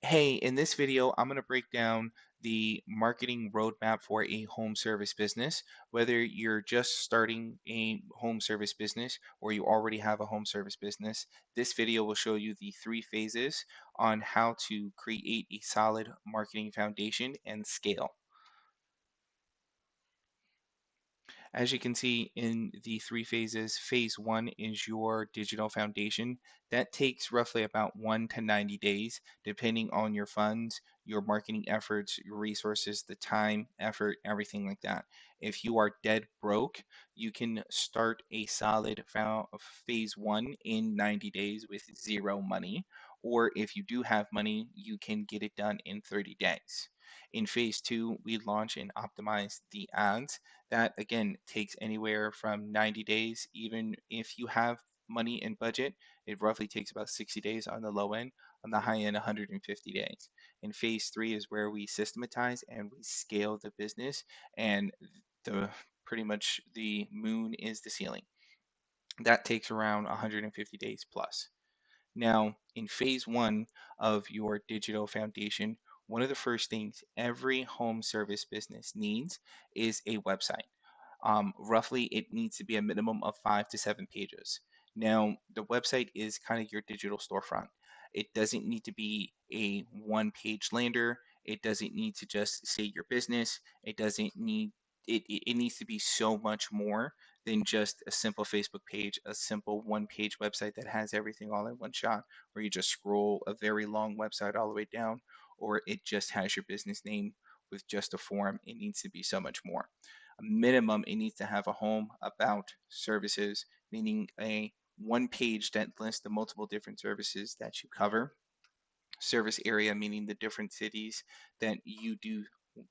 Hey, in this video, I'm going to break down the marketing roadmap for a home service business. Whether you're just starting a home service business or you already have a home service business, this video will show you the three phases on how to create a solid marketing foundation and scale. As you can see in the three phases, phase one is your digital foundation. That takes roughly about 1 to 90 days, depending on your funds, your marketing efforts, your resources, the time, effort, everything like that. If you are dead broke, you can start a solid phase one in 90 days with zero money. Or if you do have money, you can get it done in 30 days. In phase two, we launch and optimize the ads. That again takes anywhere from 90 days. Even if you have money and budget, it roughly takes about 60 days on the low end, on the high end, 150 days. And phase three is where we systematize and we scale the business, and the pretty much the moon is the ceiling. That takes around 150 days plus. Now, in phase one of your digital foundation, one of the first things every home service business needs is a website. Roughly, it needs to be a minimum of 5 to 7 pages. Now, the website is kind of your digital storefront. It doesn't need to be a one-page lander. It doesn't need to just say your business. It doesn't need it needs to be so much more than just a simple Facebook page, a simple one-page website that has everything all in one shot, where you just scroll a very long website all the way down, or it just has your business name with just a form. It needs to be so much more. A minimum, it needs to have a home about services, meaning a one page that lists the multiple different services that you cover. Service area, meaning the different cities that you do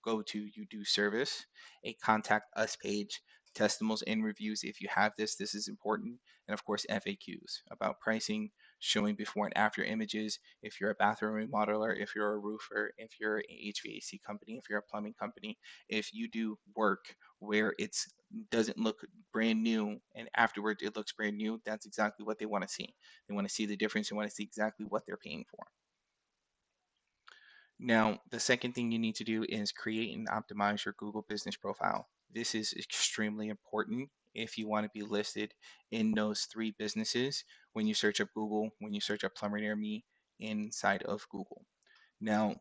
go to, you do service. A contact us page, testimonials and reviews. If you have this is important. And of course, FAQs about pricing, showing before and after images. If you're a bathroom remodeler, if you're a roofer, if you're an HVAC company, if you're a plumbing company, if you do work where it's doesn't look brand new and afterwards it looks brand new, that's exactly what they want to see. They want to see the difference. They want to see exactly what they're paying for. Now, the second thing you need to do is create and optimize your Google business profile. This is extremely important if you want to be listed in those three businesses when you search up Google, when you search up plumber near me inside of Google. Now,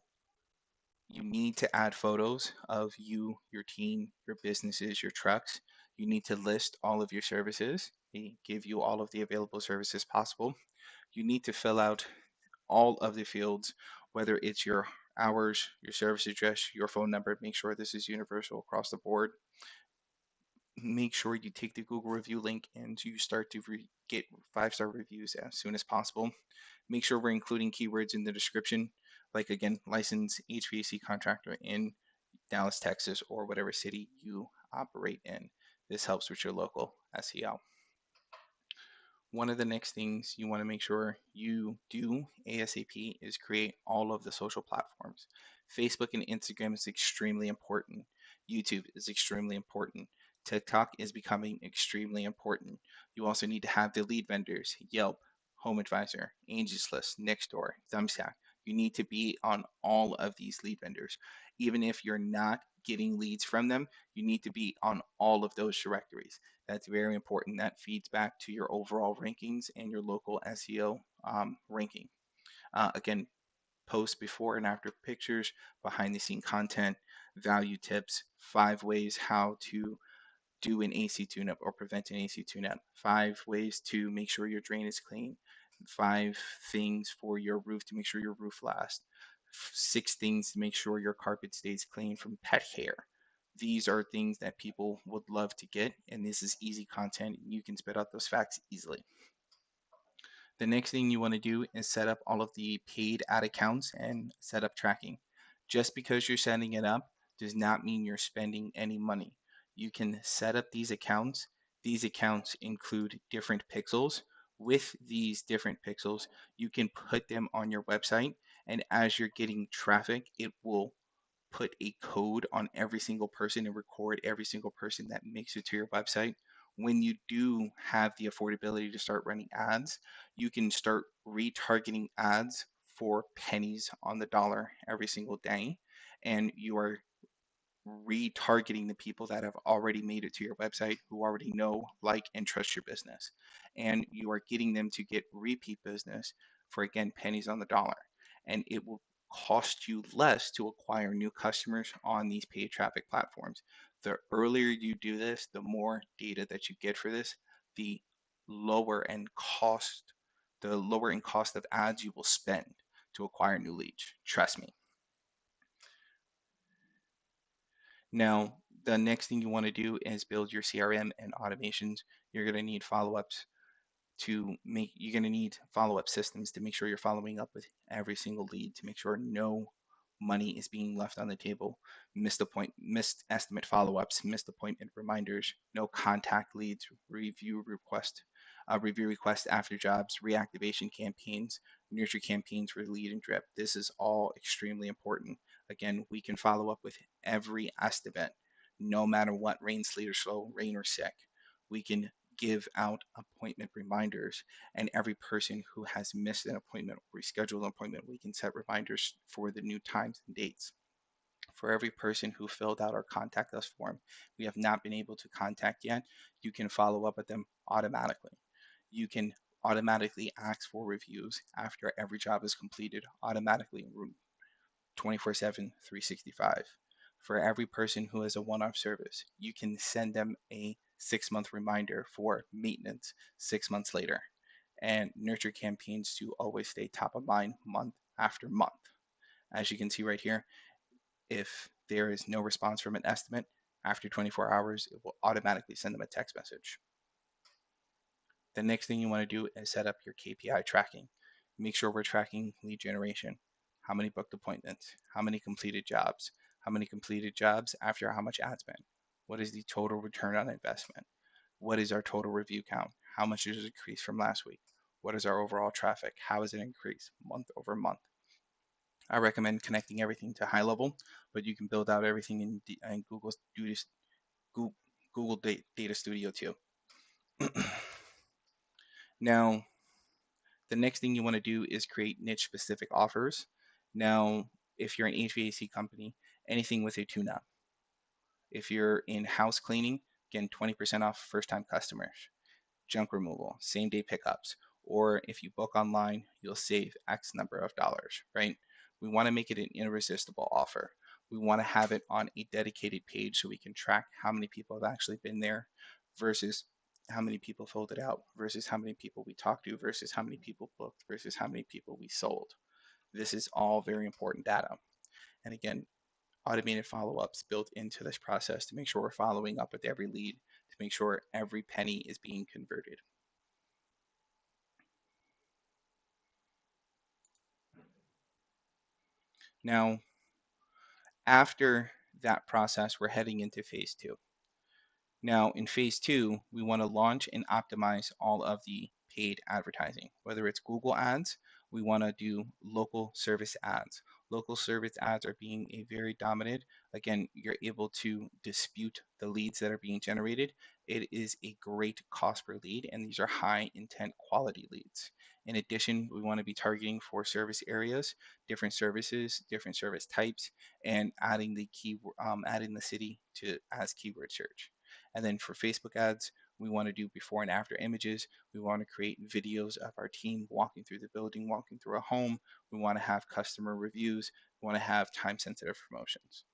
you need to add photos of you, your team, your businesses, your trucks. You need to list all of your services. They give you all of the available services possible. You need to fill out all of the fields, whether it's your hours, your service address, your phone number. Make sure this is universal across the board. Make sure you take the Google review link and you start to get 5-star reviews as soon as possible. Make sure we're including keywords in the description, like again, licensed HVAC contractor in Dallas, Texas, or whatever city you operate in. This helps with your local SEO. One of the next things you want to make sure you do ASAP is create all of the social platforms. Facebook and Instagram is extremely important. YouTube is extremely important. TikTok is becoming extremely important. You also need to have the lead vendors, Yelp, Home Advisor, Angie's List, Nextdoor, Thumbtack. You need to be on all of these lead vendors. Even if you're not getting leads from them, you need to be on all of those directories. That's very important. That feeds back to your overall rankings and your local SEO ranking. Again, post before and after pictures, behind the scene content, value tips, 5 ways how to do an AC tune-up or prevent an AC tune-up, 5 ways to make sure your drain is clean, 5 things for your roof to make sure your roof lasts, 6 things to make sure your carpet stays clean from pet hair. These are things that people would love to get, and this is easy content. You can spit out those facts easily. The next thing you want to do is set up all of the paid ad accounts and set up tracking. Just because you're setting it up does not mean you're spending any money. You can set up these accounts. These accounts include different pixels. With these different pixels, you can put them on your website, and as you're getting traffic, it will put a code on every single person and record every single person that makes it to your website. When you do have the affordability to start running ads, you can start retargeting ads for pennies on the dollar every single day, and you are retargeting the people that have already made it to your website, who already know, like, and trust your business. And you are getting them to get repeat business for, again, pennies on the dollar. And it will cost you less to acquire new customers on these paid traffic platforms. The earlier you do this, the more data that you get for this, the lower in cost, the lower in cost of ads you will spend to acquire new leads. Trust me. Now, the next thing you want to do is build your CRM and automations. You're going to need follow-ups you're going to need follow-up systems to make sure you're following up with every single lead, to make sure no money is being left on the table, missed estimate follow-ups, missed appointment reminders, no contact leads, review request after jobs, reactivation campaigns, nurture campaigns for lead and drip. This is all extremely important. Again, we can follow up with every estimate, no matter what, rain, sleet, or slow, rain or sick. We can give out appointment reminders, and every person who has missed an appointment or rescheduled an appointment, we can set reminders for the new times and dates. For every person who filled out our contact us form we have not been able to contact yet, you can follow up with them automatically. You can automatically ask for reviews after every job is completed, automatically, 24/7, 365. For every person who has a one-off service, you can send them a 6-month reminder for maintenance 6 months later, and nurture campaigns to always stay top of mind month after month. As you can see right here, if there is no response from an estimate after 24 hours, it will automatically send them a text message. The next thing you want to do is set up your KPI tracking. Make sure we're tracking lead generation. How many booked appointments? How many completed jobs? How many completed jobs after how much ad spend? What is the total return on investment? What is our total review count? How much is it increased from last week? What is our overall traffic? How has it increased month over month? I recommend connecting everything to HighLevel, but you can build out everything in Google Data Studio too. Now, the next thing you want to do is create niche specific offers. Now, if you're an HVAC company, anything with a tune-up. If you're in house cleaning, again, 20% off first time customers. Junk removal, same day pickups, or if you book online, you'll save X number of dollars, right? We want to make it an irresistible offer. We want to have it on a dedicated page so we can track how many people have actually been there versus how many people filled it out versus how many people we talked to versus how many people booked versus how many people we sold. This is all very important data. And again, automated follow-ups built into this process to make sure we're following up with every lead, to make sure every penny is being converted. Now, after that process, we're heading into phase 2. Now, in phase 2, we want to launch and optimize all of the paid advertising. Whether it's Google ads, we want to do local service ads. Local service ads are being a very dominant. Again, you're able to dispute the leads that are being generated. It is a great cost per lead, and these are high intent quality leads. In addition, we want to be targeting for service areas, different services, different service types, and adding adding the city to as keyword search. And then for Facebook ads, we want to do before and after images. We want to create videos of our team walking through the building, walking through a home. We want to have customer reviews. We want to have time sensitive promotions.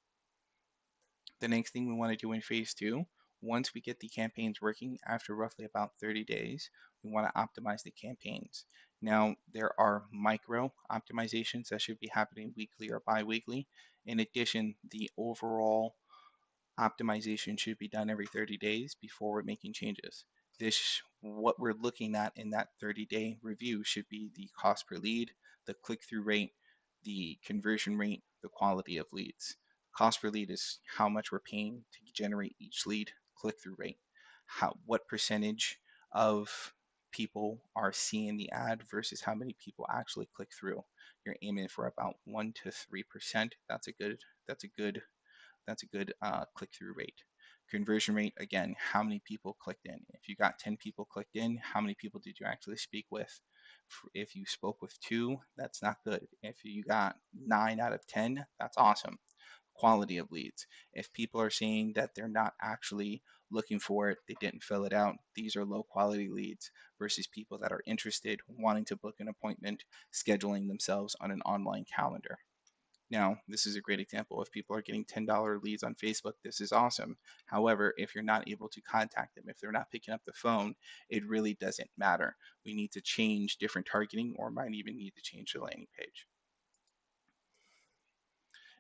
The next thing we want to do in phase 2, once we get the campaigns working after roughly about 30 days, we want to optimize the campaigns. Now, there are micro optimizations that should be happening weekly or bi-weekly. In addition, the overall optimization should be done every 30 days before we're making changes. What we're looking at in that 30-day review should be the cost per lead, the click-through rate, the conversion rate, the quality of leads. Cost per lead is how much we're paying to generate each lead. Click-through rate, what percentage of people are seeing the ad versus how many people actually click through. You're aiming for about 1 to 3%. That's a good click-through rate. Conversion rate, again, how many people clicked in. If you got 10 people clicked in, how many people did you actually speak with? If you spoke with 2, that's not good. If you got 9 out of 10, that's awesome. Quality of leads. If people are saying that they're not actually looking for it, they didn't fill it out, these are low quality leads versus people that are interested, wanting to book an appointment, scheduling themselves on an online calendar. Now, this is a great example. If people are getting $10 leads on Facebook, this is awesome. However, if you're not able to contact them, if they're not picking up the phone, it really doesn't matter. We need to change different targeting, or might even need to change the landing page.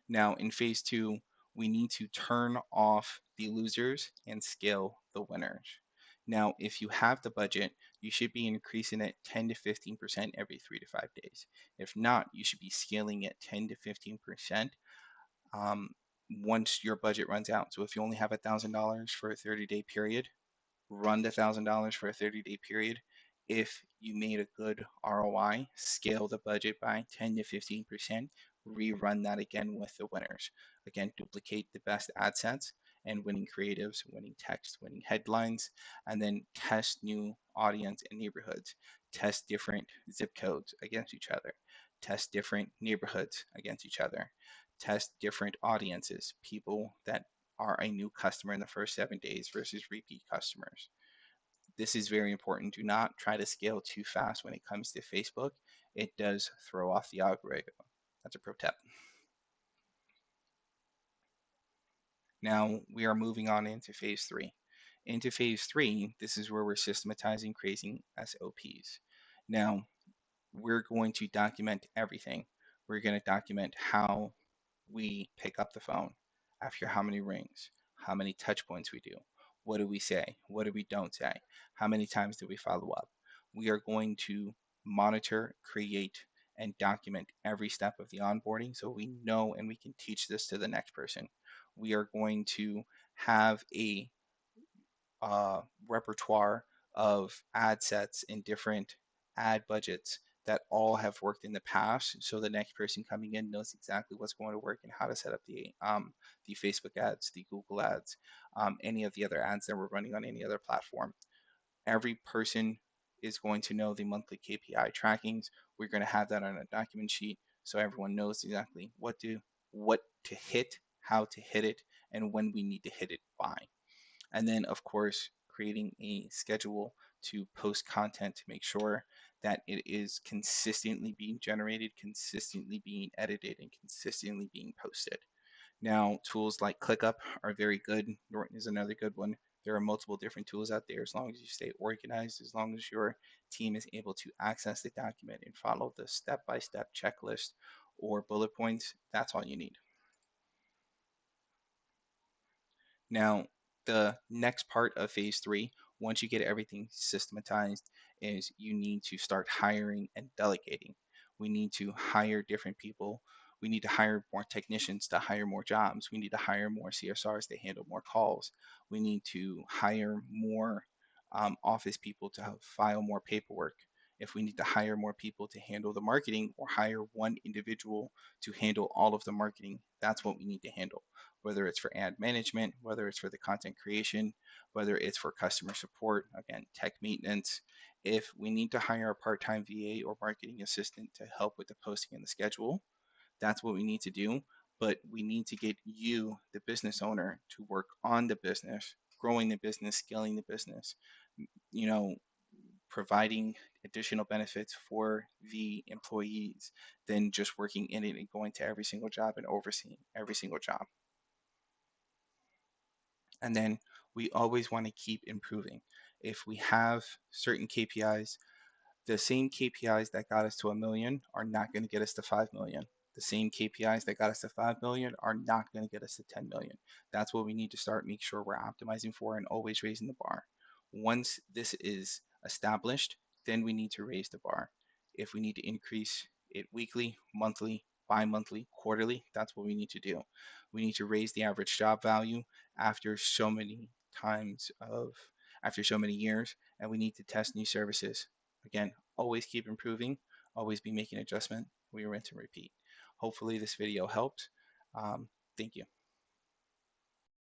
Now, in phase 2, we need to turn off the losers and scale the winners. Now, if you have the budget, you should be increasing it 10 to 15% every 3 to 5 days. If not, you should be scaling it 10 to 15% once your budget runs out. So if you only have $1,000 for a 30-day period, run the $1,000 for a 30-day period. If you made a good ROI, scale the budget by 10 to 15%, rerun that again with the winners. Again, duplicate the best ad sets and winning creatives, winning text, winning headlines, and then test new audience and neighborhoods. Test different zip codes against each other. Test different neighborhoods against each other. Test different audiences, people that are a new customer in the first 7 days versus repeat customers. This is very important. Do not try to scale too fast when it comes to Facebook. It does throw off the algorithm. That's a pro tip. Now we are moving on into phase 3. Into phase 3, this is where we're systematizing, creating SOPs. Now we're going to document everything. We're going to document how we pick up the phone, after how many rings, how many touch points we do, what do we say, what do we don't say, how many times do we follow up. We are going to monitor, create, and document every step of the onboarding so we know and we can teach this to the next person. We are going to have a repertoire of ad sets and different ad budgets that all have worked in the past, so the next person coming in knows exactly what's going to work and how to set up the Facebook ads, the Google ads, any of the other ads that we're running on any other platform. Every person is going to know the monthly KPI trackings. We're going to have that on a document sheet so everyone knows exactly what to hit, how to hit it, and when we need to hit it by. And then, of course, creating a schedule to post content to make sure that it is consistently being generated, consistently being edited, and consistently being posted. Now, tools like ClickUp are very good. Norton is another good one. There are multiple different tools out there. As long as you stay organized, as long as your team is able to access the document and follow the step-by-step checklist or bullet points, that's all you need. Now, the next part of phase 3, once you get everything systematized, is you need to start hiring and delegating. We need to hire different people. We need to hire more technicians to hire more jobs. We need to hire more CSRs to handle more calls. We need to hire more office people to file more paperwork. If we need to hire more people to handle the marketing, or hire one individual to handle all of the marketing, that's what we need to handle, whether it's for ad management, whether it's for the content creation, whether it's for customer support, again, tech maintenance. If we need to hire a part-time VA or marketing assistant to help with the posting and the schedule, that's what we need to do. But we need to get you, the business owner, to work on the business, growing the business, scaling the business, you know, providing additional benefits for the employees than just working in it and going to every single job and overseeing every single job. And then we always want to keep improving. If we have certain KPIs, the same KPIs that got us to 1 million are not going to get us to 5 million. The same KPIs that got us to 5 million are not going to get us to 10 million. That's what we need to start, make sure we're optimizing for and always raising the bar. Once this is established, then we need to raise the bar. If we need to increase it weekly, monthly, bi-monthly, quarterly, that's what we need to do. We need to raise the average job value after so many after so many years, and we need to test new services. Again, always keep improving, always be making adjustment. We rinse and repeat. Hopefully this video helped. Thank you.